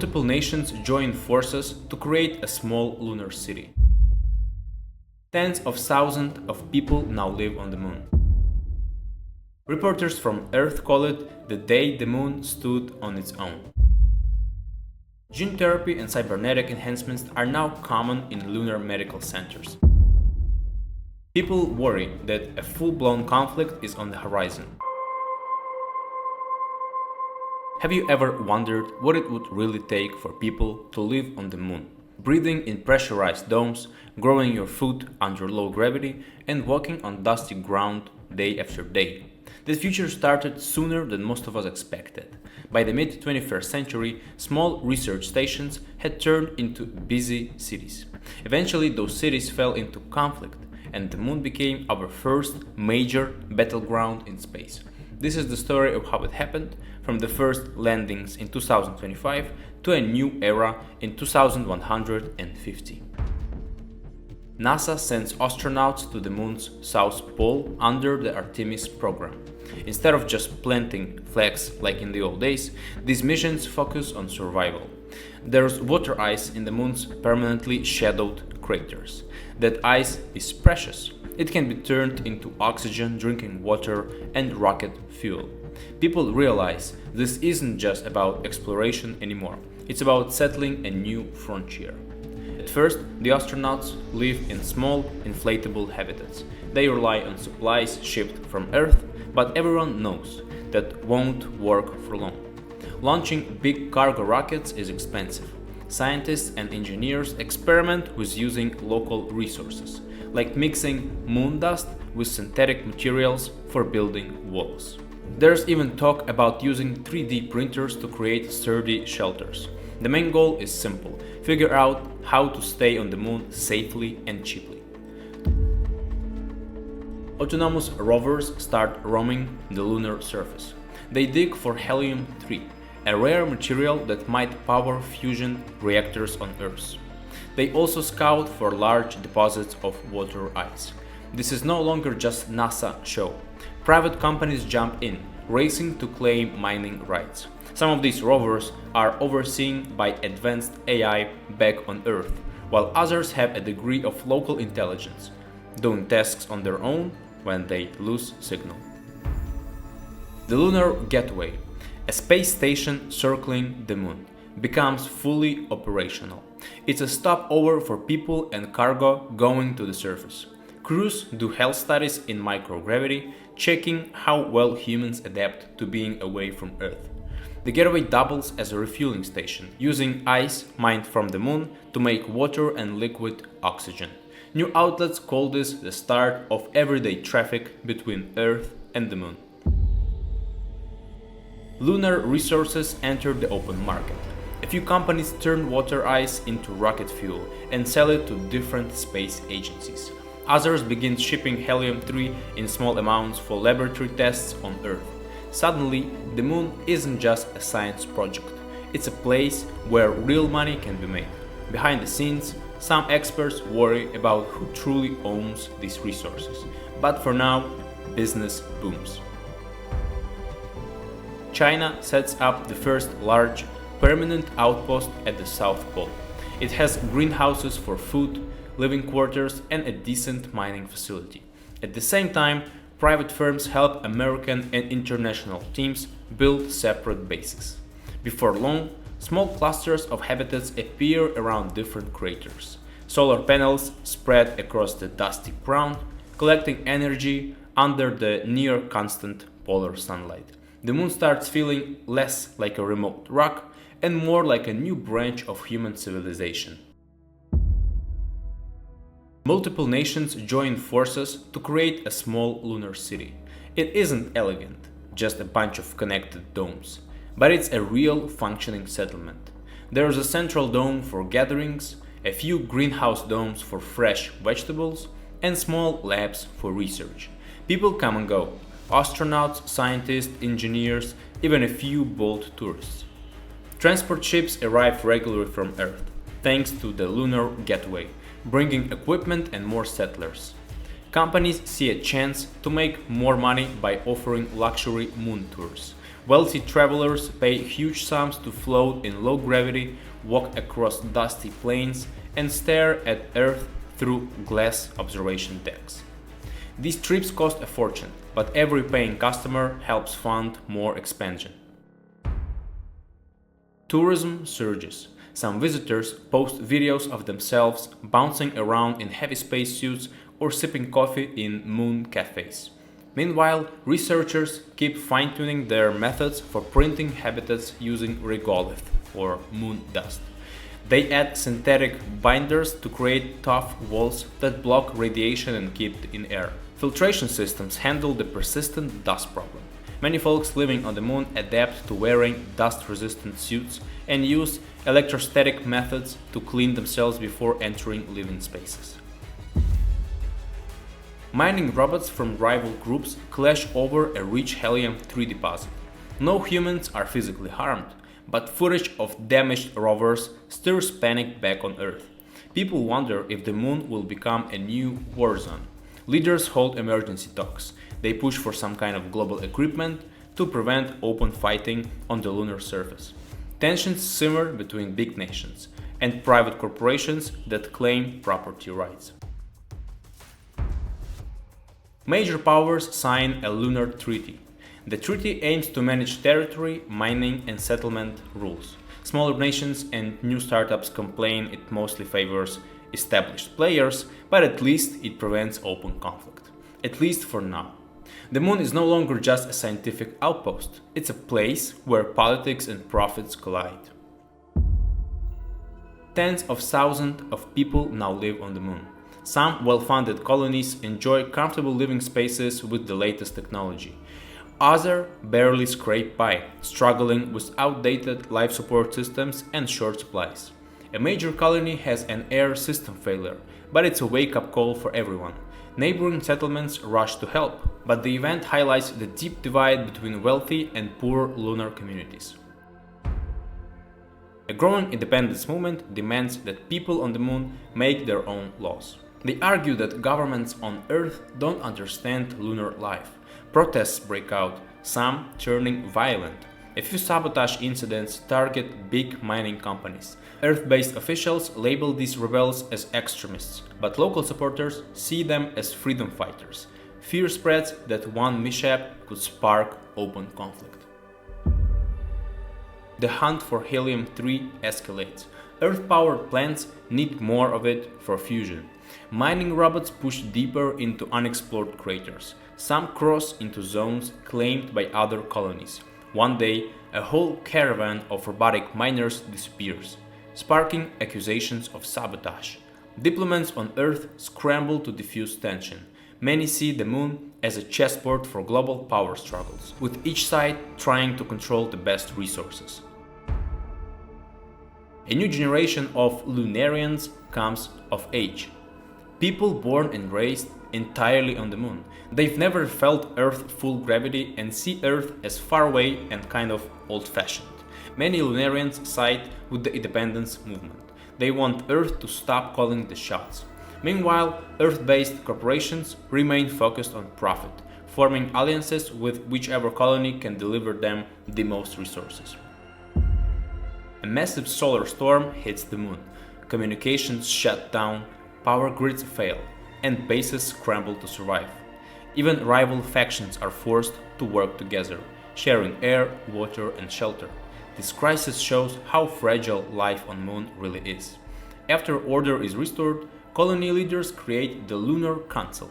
Multiple nations joined forces to create a small lunar city. Tens of thousands of people now live on the moon. Reporters from Earth call it the day the moon stood on its own. Gene therapy and cybernetic enhancements are now common in lunar medical centers. People worry that a full-blown conflict is on the horizon. Have you ever wondered what it would really take for people to live on the moon? Breathing in pressurized domes, growing your food under low gravity, and walking on dusty ground day after day. This future started sooner than most of us expected. By the mid-21st century, small research stations had turned into busy cities. Eventually, those cities fell into conflict, and the moon became our first major battleground in space. This is the story of how it happened, from the first landings in 2025 to a new era in 2150. NASA sends astronauts to the moon's south pole under the Artemis program. Instead of just planting flags like in the old days, these missions focus on survival. There's water ice in the moon's permanently shadowed craters. That ice is precious. It can be turned into oxygen, drinking water, and rocket fuel. People realize this isn't just about exploration anymore. It's about settling a new frontier. At first, the astronauts live in small, inflatable habitats. They rely on supplies shipped from Earth, but everyone knows that won't work for long. Launching big cargo rockets is expensive. Scientists and engineers experiment with using local resources, like mixing moon dust with synthetic materials for building walls. There's even talk about using 3D printers to create sturdy shelters. The main goal is simple: figure out how to stay on the moon safely and cheaply. Autonomous rovers start roaming the lunar surface. They dig for helium-3, a rare material that might power fusion reactors on Earth. They also scout for large deposits of water ice. This is no longer just NASA show. Private companies jump in, racing to claim mining rights. Some of these rovers are overseen by advanced AI back on Earth, while others have a degree of local intelligence, doing tasks on their own when they lose signal. The Lunar Gateway, a space station circling the moon, becomes fully operational. It's a stopover for people and cargo going to the surface. Crews do health studies in microgravity, checking how well humans adapt to being away from Earth. The gateway doubles as a refueling station, using ice mined from the moon to make water and liquid oxygen. New outlets call this the start of everyday traffic between Earth and the moon. Lunar resources enter the open market. A few companies turn water ice into rocket fuel and sell it to different space agencies. Others begin shipping helium-3 in small amounts for laboratory tests on Earth. Suddenly, the moon isn't just a science project. It's a place where real money can be made. Behind the scenes, some experts worry about who truly owns these resources. But for now, business booms. China sets up the first large, permanent outpost at the South Pole. It has greenhouses for food, living quarters, and a decent mining facility. At the same time, private firms help American and international teams build separate bases. Before long, small clusters of habitats appear around different craters. Solar panels spread across the dusty ground, collecting energy under the near-constant polar sunlight. The moon starts feeling less like a remote rock and more like a new branch of human civilization. Multiple nations join forces to create a small lunar city. It isn't elegant, just a bunch of connected domes, but it's a real functioning settlement. There's a central dome for gatherings, a few greenhouse domes for fresh vegetables, and small labs for research. People come and go: astronauts, scientists, engineers, even a few bold tourists. Transport ships arrive regularly from Earth, thanks to the Lunar Gateway, bringing equipment and more settlers. Companies see a chance to make more money by offering luxury moon tours. Wealthy travelers pay huge sums to float in low gravity, walk across dusty plains, and stare at Earth through glass observation decks. These trips cost a fortune, but every paying customer helps fund more expansion. Tourism surges. Some visitors post videos of themselves bouncing around in heavy spacesuits or sipping coffee in moon cafes. Meanwhile, researchers keep fine-tuning their methods for printing habitats using regolith, or moon dust. They add synthetic binders to create tough walls that block radiation and keep it in air. Filtration systems handle the persistent dust problem. Many folks living on the moon adapt to wearing dust-resistant suits and use electrostatic methods to clean themselves before entering living spaces. Mining robots from rival groups clash over a rich helium-3 deposit. No humans are physically harmed, but footage of damaged rovers stirs panic back on Earth. People wonder if the moon will become a new war zone. Leaders hold emergency talks. They push for some kind of global agreement to prevent open fighting on the lunar surface. Tensions simmer between big nations and private corporations that claim property rights. Major powers sign a lunar treaty. The treaty aims to manage territory, mining, and settlement rules. Smaller nations and new startups complain it mostly favors established players, but at least it prevents open conflict. At least for now. The moon is no longer just a scientific outpost, it's a place where politics and profits collide. Tens of thousands of people now live on the moon. Some well-funded colonies enjoy comfortable living spaces with the latest technology. Others barely scrape by, struggling with outdated life support systems and short supplies. A major colony has an air system failure, but it's a wake-up call for everyone. Neighboring settlements rush to help, but the event highlights the deep divide between wealthy and poor lunar communities. A growing independence movement demands that people on the moon make their own laws. They argue that governments on Earth don't understand lunar life. Protests break out, some turning violent. A few sabotage incidents target big mining companies. Earth-based officials label these rebels as extremists, but local supporters see them as freedom fighters. Fear spreads that one mishap could spark open conflict. The hunt for helium-3 escalates. Earth-powered plants need more of it for fusion. Mining robots push deeper into unexplored craters. Some cross into zones claimed by other colonies. One day, a whole caravan of robotic miners disappears, sparking accusations of sabotage. Diplomats on Earth scramble to diffuse tension. Many see the moon as a chessboard for global power struggles, with each side trying to control the best resources. A new generation of Lunarians comes of age. People born and raised entirely on the moon. They've never felt Earth's full gravity and see Earth as far away and kind of old-fashioned. Many Lunarians side with the independence movement. They want Earth to stop calling the shots. Meanwhile, Earth-based corporations remain focused on profit, forming alliances with whichever colony can deliver them the most resources. A massive solar storm hits the moon. Communications shut down, power grids fail, and bases scramble to survive. Even rival factions are forced to work together, sharing air, water, and shelter. This crisis shows how fragile life on Moon really is. After order is restored, colony leaders create the Lunar Council,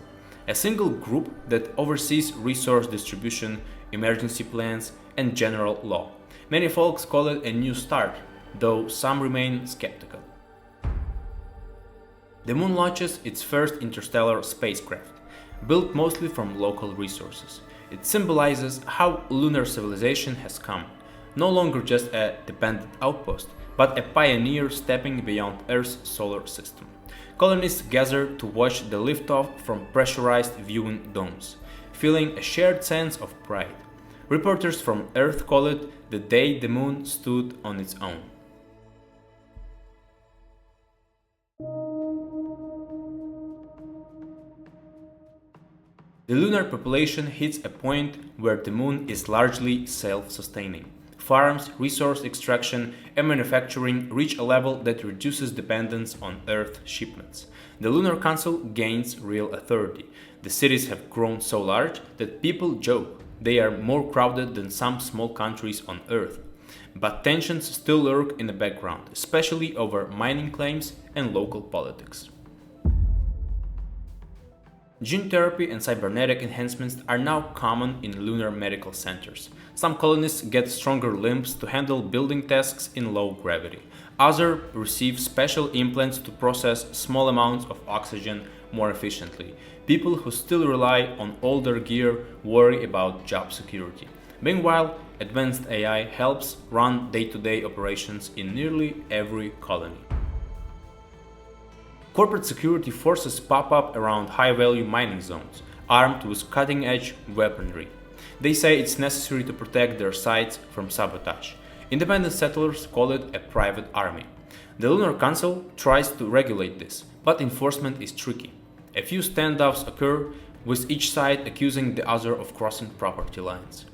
a single group that oversees resource distribution, emergency plans, and general law. Many folks call it a new start, though some remain skeptical. The Moon launches its first interstellar spacecraft, built mostly from local resources. It symbolizes how lunar civilization has come, no longer just a dependent outpost, but a pioneer stepping beyond Earth's solar system. Colonists gather to watch the liftoff from pressurized viewing domes, feeling a shared sense of pride. Reporters from Earth call it the day the Moon stood on its own. The lunar population hits a point where the moon is largely self-sustaining. Farms, resource extraction, and manufacturing reach a level that reduces dependence on Earth shipments. The Lunar Council gains real authority. The cities have grown so large that people joke they are more crowded than some small countries on Earth. But tensions still lurk in the background, especially over mining claims and local politics. Gene therapy and cybernetic enhancements are now common in lunar medical centers. Some colonists get stronger limbs to handle building tasks in low gravity. Others receive special implants to process small amounts of oxygen more efficiently. People who still rely on older gear worry about job security. Meanwhile, advanced AI helps run day-to-day operations in nearly every colony. Corporate security forces pop up around high-value mining zones, armed with cutting-edge weaponry. They say it's necessary to protect their sites from sabotage. Independent settlers call it a private army. The Lunar Council tries to regulate this, but enforcement is tricky. A few standoffs occur, with each side accusing the other of crossing property lines.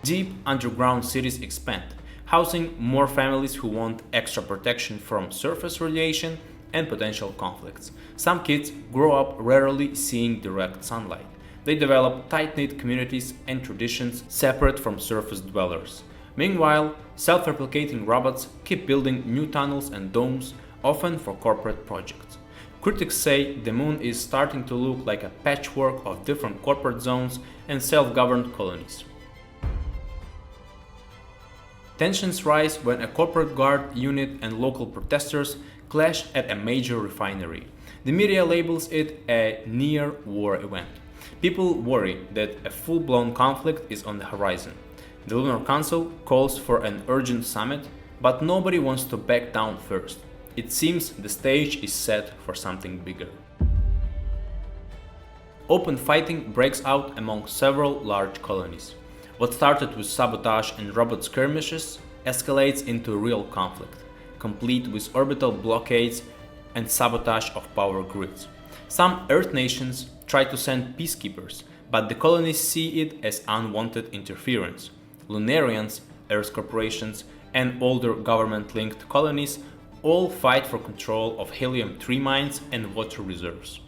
Deep underground cities expand, housing more families who want extra protection from surface radiation and potential conflicts. Some kids grow up rarely seeing direct sunlight. They develop tight-knit communities and traditions separate from surface dwellers. Meanwhile, self-replicating robots keep building new tunnels and domes, often for corporate projects. Critics say the moon is starting to look like a patchwork of different corporate zones and self-governed colonies. Tensions rise when a corporate guard unit and local protesters clash at a major refinery. The media labels it a near-war event. People worry that a full-blown conflict is on the horizon. The Lunar Council calls for an urgent summit, but nobody wants to back down first. It seems the stage is set for something bigger. Open fighting breaks out among several large colonies. What started with sabotage and robot skirmishes escalates into real conflict, complete with orbital blockades and sabotage of power grids. Some Earth nations try to send peacekeepers, but the colonies see it as unwanted interference. Lunarians, Earth corporations, and older government-linked colonies all fight for control of helium-3 mines and water reserves.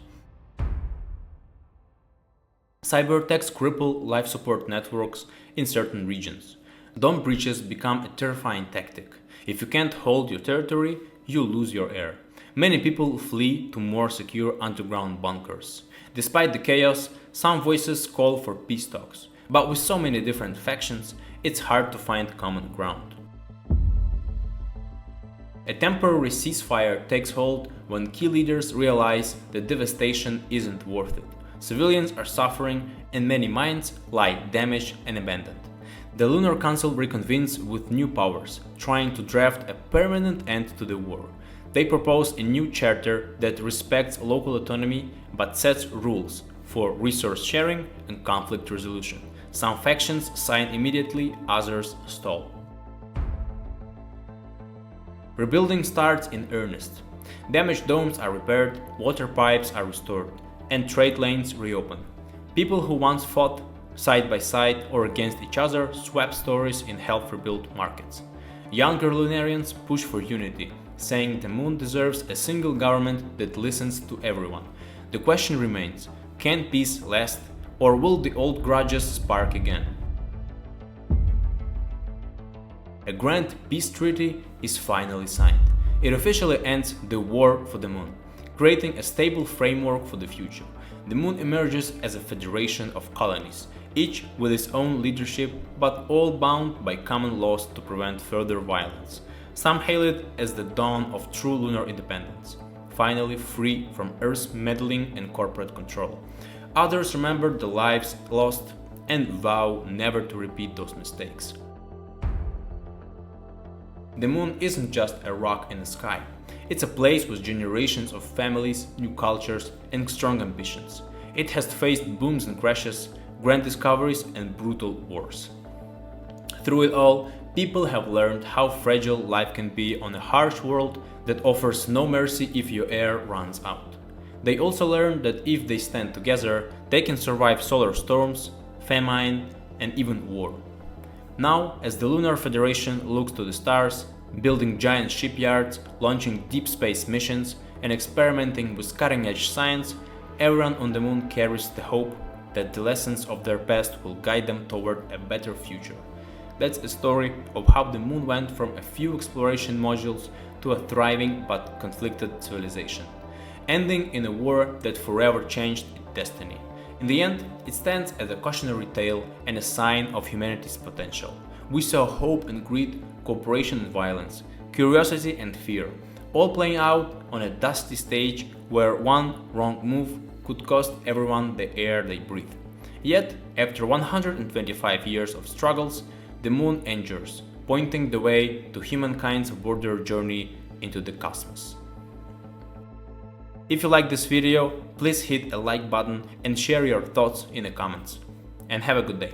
Cyberattacks cripple life support networks in certain regions. Dome breaches become a terrifying tactic. If you can't hold your territory, you lose your air. Many people flee to more secure underground bunkers. Despite the chaos, some voices call for peace talks. But with so many different factions, it's hard to find common ground. A temporary ceasefire takes hold when key leaders realize that devastation isn't worth it. Civilians are suffering and many mines lie damaged and abandoned. The Lunar Council reconvenes with new powers, trying to draft a permanent end to the war. They propose a new charter that respects local autonomy but sets rules for resource sharing and conflict resolution. Some factions sign immediately, others stall. Rebuilding starts in earnest. Damaged domes are repaired, water pipes are restored, and trade lanes reopen. People who once fought side by side or against each other swap stories in half-rebuilt markets. Younger Lunarians push for unity, saying the moon deserves a single government that listens to everyone. The question remains, can peace last, or will the old grudges spark again? A grand peace treaty is finally signed. It officially ends the war for the moon, creating a stable framework for the future. The moon emerges as a federation of colonies, each with its own leadership, but all bound by common laws to prevent further violence. Some hail it as the dawn of true lunar independence, finally free from Earth's meddling and corporate control. Others remember the lives lost and vow never to repeat those mistakes. The moon isn't just a rock in the sky. It's a place with generations of families, new cultures, and strong ambitions. It has faced booms and crashes, grand discoveries, and brutal wars. Through it all, people have learned how fragile life can be on a harsh world that offers no mercy if your air runs out. They also learned that if they stand together, they can survive solar storms, famine, and even war. Now, as the Lunar Federation looks to the stars, building giant shipyards, launching deep space missions, and experimenting with cutting-edge science, everyone on the moon carries the hope that the lessons of their past will guide them toward a better future. That's a story of how the moon went from a few exploration modules to a thriving but conflicted civilization, ending in a war that forever changed its destiny. In the end, it stands as a cautionary tale and a sign of humanity's potential. We saw hope and greed, cooperation and violence, curiosity and fear, all playing out on a dusty stage where one wrong move could cost everyone the air they breathe. Yet, after 125 years of struggles, the moon endures, pointing the way to humankind's border journey into the cosmos. If you like this video, please hit a like button and share your thoughts in the comments. And have a good day.